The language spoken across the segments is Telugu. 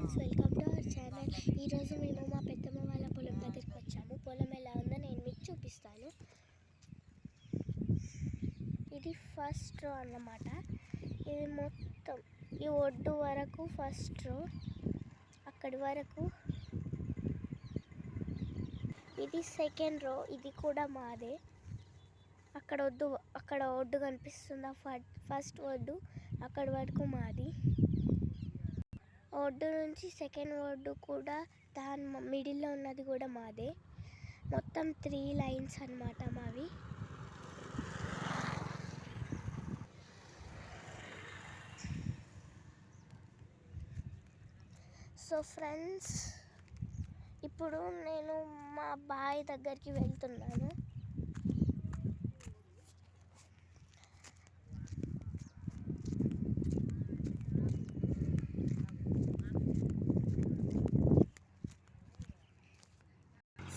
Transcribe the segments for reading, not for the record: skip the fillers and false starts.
Friends, welcome to our channel. ఈరోజు మేము మా పెద్దమ్మ వాళ్ళ పొలం దగ్గరికి వచ్చాము. పొలం ఎలా ఉందో నేను మీకు చూపిస్తాను. ఇది ఫస్ట్ రో అన్నమాట. ఇది మొత్తం ఈ ఒడ్డు వరకు ఫస్ట్ రో, అక్కడి వరకు. ఇది సెకండ్ రో, ఇది కూడా మాదే. అక్కడ ఒడ్డు కనిపిస్తుందా, ఫస్ట్ ఒడ్డు, అక్కడి వరకు మాది. ఒడ్డు నుంచి సెకండ్ ఒడ్డు కూడా, దాని మిడిల్లో ఉన్నది కూడా మాదే. మొత్తం 3 లైన్స్ అన్నమాట మావి. సో ఫ్రెండ్స్, ఇప్పుడు నేను మా బాయ్ దగ్గరికి వెళ్తున్నాను.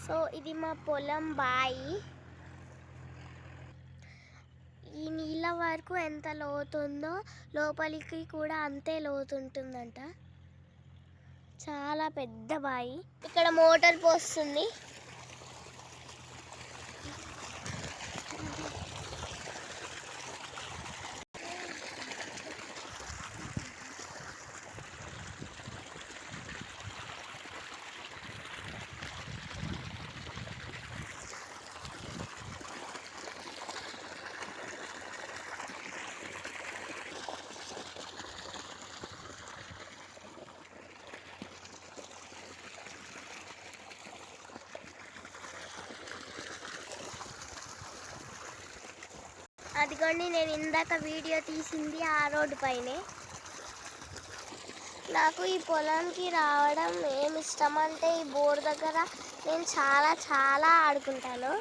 సో ఇది మా పొలం బాయి. ఈ నీళ్ళ వరకు ఎంత లోతుందో లోపలికి కూడా అంతే లోతుంటుందంట. చాలా పెద్ద బాయి. ఇక్కడ మోటార్ పోస్తుంది. అదిగోండి, నేను ఇందాక వీడియో తీసింది ఆ రోడ్డు పైనే. నాకు ఈ పొలానికి రావడం ఏమి ఇష్టం అంటే, ఈ బోర్ దగ్గర నేను చాలా ఆడుకుంటాను.